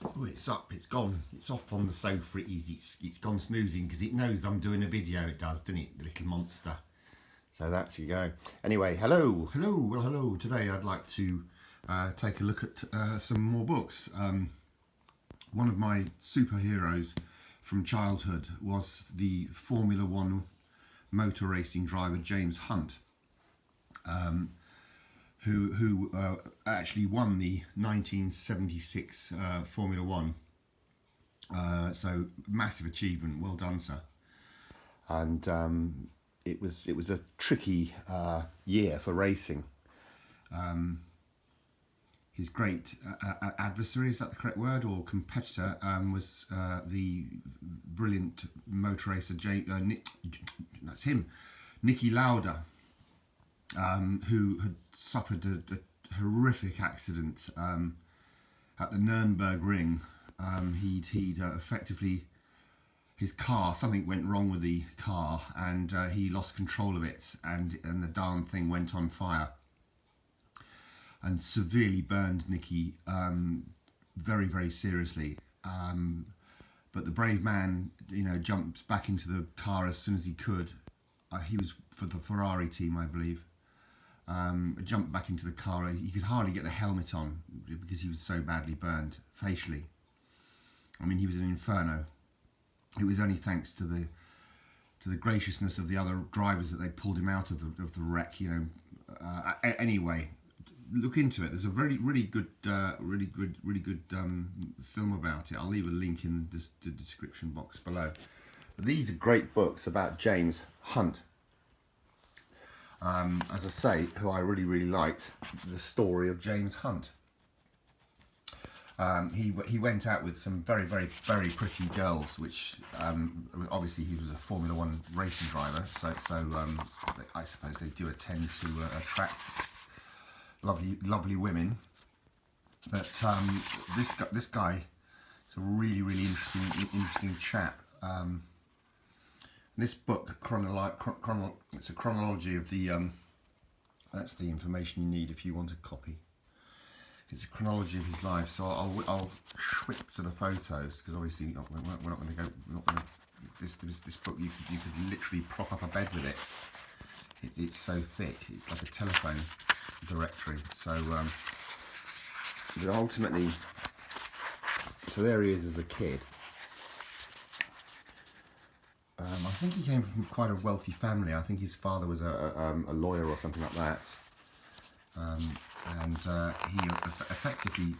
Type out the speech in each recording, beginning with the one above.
Oh, it's up, it's gone, it's off on the sofa, it's gone snoozing because it knows I'm doing a video, it does, doesn't it, the little monster. So that's you go. Anyway, hello. Today I'd like to take a look at some more books. One of my superheroes from childhood was the Formula One motor racing driver James Hunt, who actually won the 1976 Formula One. So massive achievement, well done, sir. And it was a tricky year for racing. His great adversary, is that the correct word, or competitor, was the brilliant motor racer Niki Lauda, who had suffered a horrific accident at the Nürburgring Ring. He'd effectively, his car, something went wrong with the car, and he lost control of it, and the darn thing went on fire and severely burned Niki very, very seriously. But the brave man, jumped back into the car as soon as he could. He was for the Ferrari team, I believe. Jumped back into the car. He could hardly get the helmet on because he was so badly burned facially. I mean, he was an inferno. It was only thanks to the graciousness of the other drivers that they pulled him out of the wreck. Anyway, look into it. There's a really good film about it. I'll leave a link in the description box below. But these are great books about James Hunt. As I say, who I really liked, the story of James Hunt. He went out with some very pretty girls, which obviously he was a Formula One racing driver, so I suppose they do tend to attract lovely women. But this guy is a really interesting chap. This book, it's a chronology of the. That's the information you need if you want a copy. It's a chronology of his life. So I'll switch to the photos because obviously we're not going to go. This book you could literally prop up a bed with it. It's so thick. It's like a telephone directory. So but ultimately, so there he is as a kid. I think he came from quite a wealthy family. I think his father was a lawyer or something like that. And he effectively,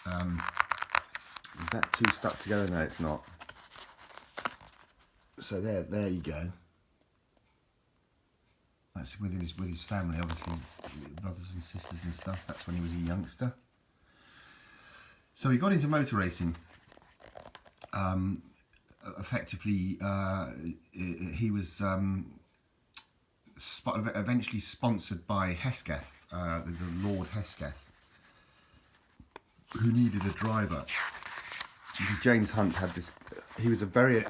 is that two stuck together? No, it's not. So there you go. That's with his family, obviously, brothers and sisters and stuff. That's when he was a youngster. So he got into motor racing. Effectively, he was eventually sponsored by Hesketh, the Lord Hesketh, who needed a driver. James Hunt had this. He was a very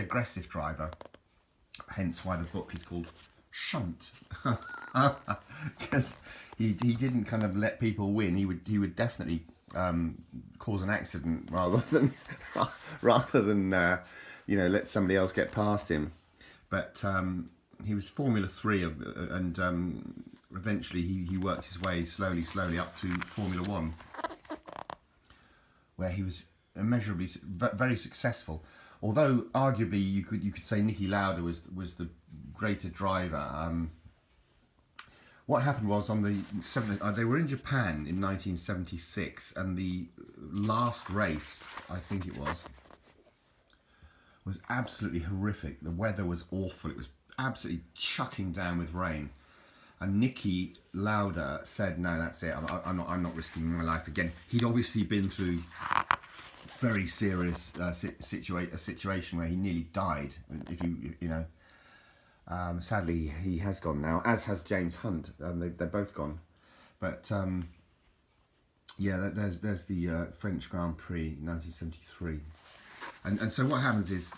aggressive driver, hence why the book is called Shunt, because he didn't kind of let people win. He would definitely cause an accident rather than let somebody else get past him. But he was Formula 3 and eventually he worked his way slowly up to Formula 1, where he was immeasurably very successful. Although arguably you could say Niki Lauda was the greater driver. What happened was they were in Japan in 1976, and the last race, I think it was absolutely horrific. The weather was awful. It was absolutely chucking down with rain. And Niki Lauda said, "No, that's it. I'm not risking my life again." He'd obviously been through very serious situation where he nearly died. Sadly, he has gone now, as has James Hunt. They're both gone. But yeah, there's the French Grand Prix 1973. And so what happens is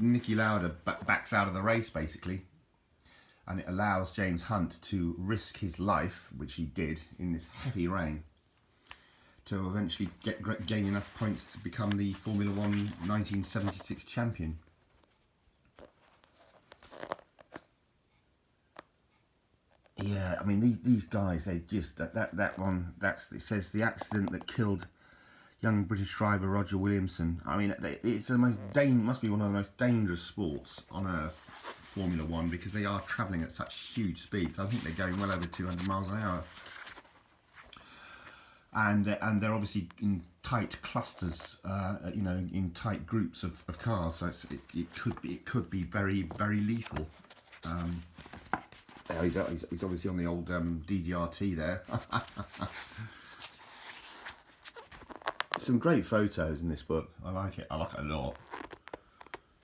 Niki Lauda backs out of the race, basically. And it allows James Hunt to risk his life, which he did in this heavy rain, to eventually gain enough points to become the Formula 1 1976 champion. Yeah, I mean these guys, they just that one, it says the accident that killed young British driver Roger Williamson. I mean, it's the most must be one of the most dangerous sports on earth, Formula 1, because they are travelling at such huge speeds. I think they're going well over 200 miles an hour, and they're obviously in tight clusters, you know, in tight groups of cars. So it could be very, very lethal. He's obviously on the old DDRT there. Some great photos in this book. I like it. I like it a lot.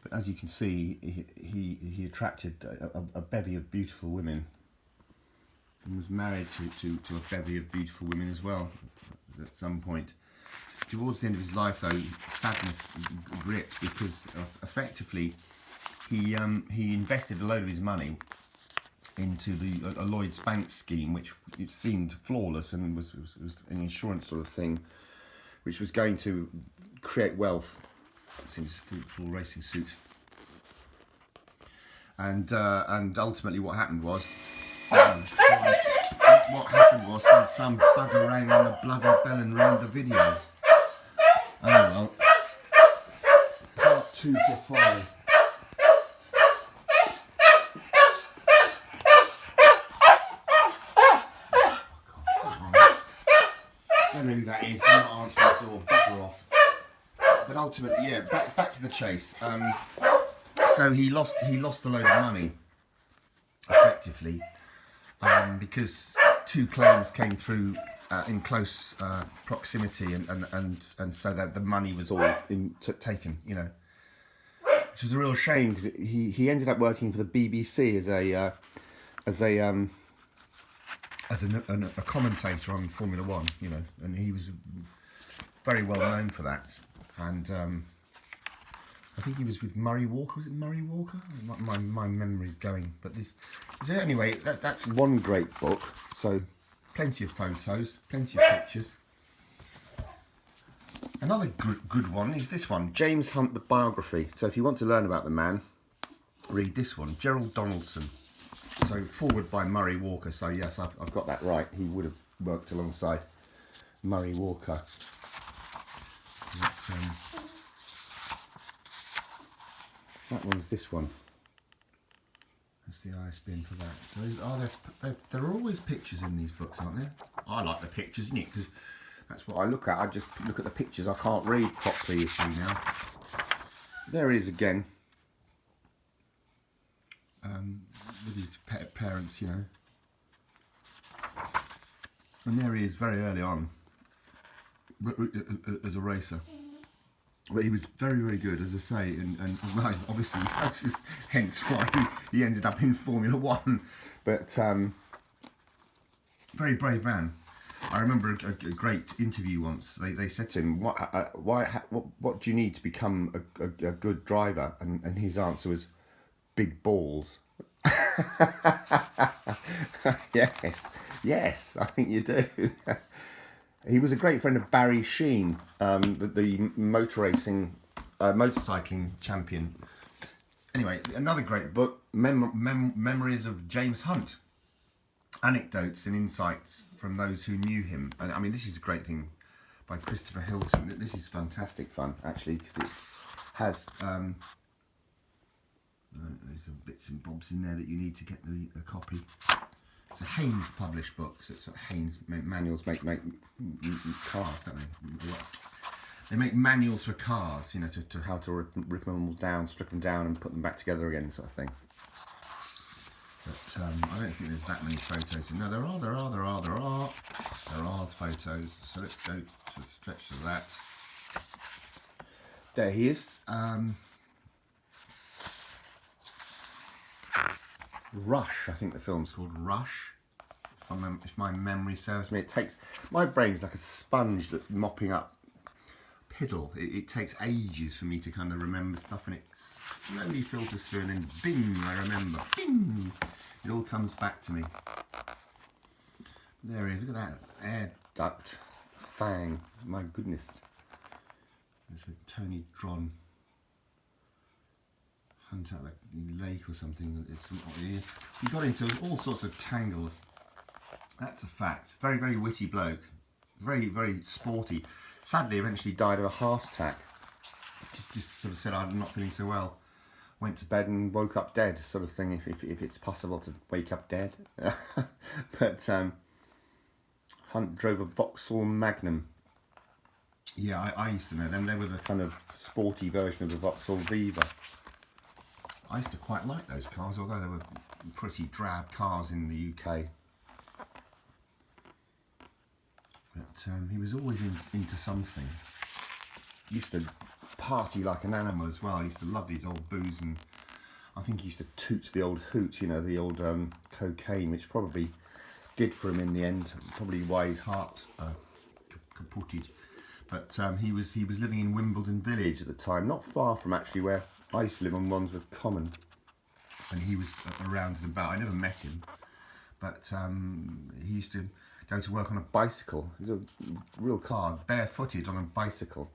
But as you can see, he attracted a bevy of beautiful women, and was married to a bevy of beautiful women as well at some point. Towards the end of his life, though, sadness gripped, because effectively he invested a load of his money into a Lloyd's Bank scheme, which it seemed flawless and was an insurance sort of thing, which was going to create wealth. It seems full racing suit. And ultimately, what happened was, some bugger rang on the bloody bell and ruined the video. Oh well. Part 2 to 5. I don't know who that is. I'm not answering the door. Bugger off. But ultimately, yeah. Back to the chase. So he lost a load of money, effectively, because 2 claims came through in close proximity, and so that the money was all taken. You know, which was a real shame, because he ended up working for the BBC as a commentator on Formula 1, you know, and he was very well known for that. And I think he was with Murray Walker. Was it Murray Walker? My memory's going. But anyway, that's one great book. So plenty of photos, plenty of pictures. Another good one is this one, James Hunt, the biography. So if you want to learn about the man, read this one, Gerald Donaldson. So forward by Murray Walker. So yes, I've got that right. He would have worked alongside Murray Walker. But, that one's this one. That's the ISBN for that. So there are always pictures in these books, aren't there? I like the pictures, Nick, because that's what I look at. I just look at the pictures. I can't read properly, you see now. There he is again. With his parents, you know. And there he is very early on as a racer. But he was very, very good, as I say, and obviously hence why he ended up in Formula 1. But very brave man. I remember a great interview once. They said to him, what do you need to become a good driver? And his answer was, big balls. Yes, I think you do. He was a great friend of Barry Sheen, the motorcycling champion. Anyway, another great book, Memories of James Hunt. Anecdotes and insights from those who knew him. And I mean, this is a great thing by Christopher Hilton. This is fantastic fun, actually, because it has there's some bits and bobs in there that you need to get the copy. It's a Haynes published book, so it's Haynes manuals make cars, don't they? They make manuals for cars, you know, to how to rip them all down, strip them down, and put them back together again, sort of thing. But I don't think there's that many photos. No, there are photos. So let's go to stretch to that. There he is. Rush, I think the film's called Rush, if my memory serves me. It takes, my brain's like a sponge that's mopping up piddle. It takes ages for me to kind of remember stuff, and it slowly filters through, and then bing, I remember. Bing! It all comes back to me. There he is, look at that air duct Fang. My goodness. There's a Tony Dron hunt out the lake or something. He got into all sorts of tangles. That's a fact. Very, very witty bloke. Very, very sporty. Sadly, eventually died of a heart attack. Just sort of said, I'm not feeling so well. Went to bed and woke up dead, sort of thing, if it's possible to wake up dead. But Hunt drove a Vauxhall Magnum. Yeah, I used to know them. They were the kind of sporty version of the Vauxhall Viva. I used to quite like those cars, although they were pretty drab cars in the UK. But he was always into something. He used to party like an animal as well. He used to love these old booze, and I think he used to toot the old hoot, you know, the old cocaine, which probably did for him in the end. Probably why his heart kaputted. But he was living in Wimbledon Village at the time, not far from actually where I used to live on Wandsworth Common, and he was around and about. I never met him, but he used to go to work on a bicycle. He was a real car, barefooted on a bicycle.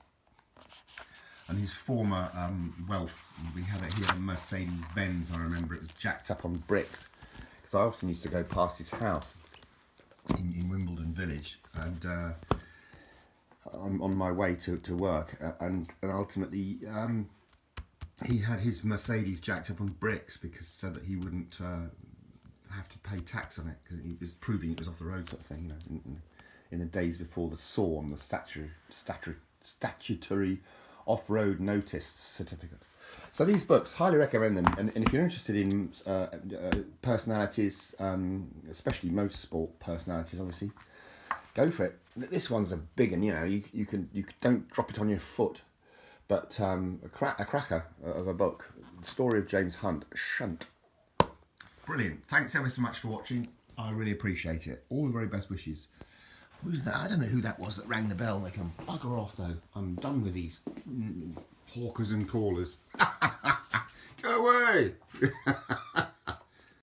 And his former wealth, he had a Mercedes-Benz, I remember. It was jacked up on bricks, because I often used to go past his house in Wimbledon Village, and on my way to work, and ultimately he had his Mercedes jacked up on bricks so that he wouldn't have to pay tax on it, because he was proving it was off the road, sort of thing, you know, in the days before the SORN, the statutory off-road notice certificate. So these books, highly recommend them, and if you're interested in personalities, especially motorsport personalities, obviously, go for it. This one's a big one, you know. You don't drop it on your foot, but a cracker of a book. The story of James Hunt, Shunt. Brilliant. Thanks ever so much for watching. I really appreciate it. All the very best wishes. Who's that? I don't know who that was that rang the bell. They can bugger off though. I'm done with these hawkers and callers. Go away.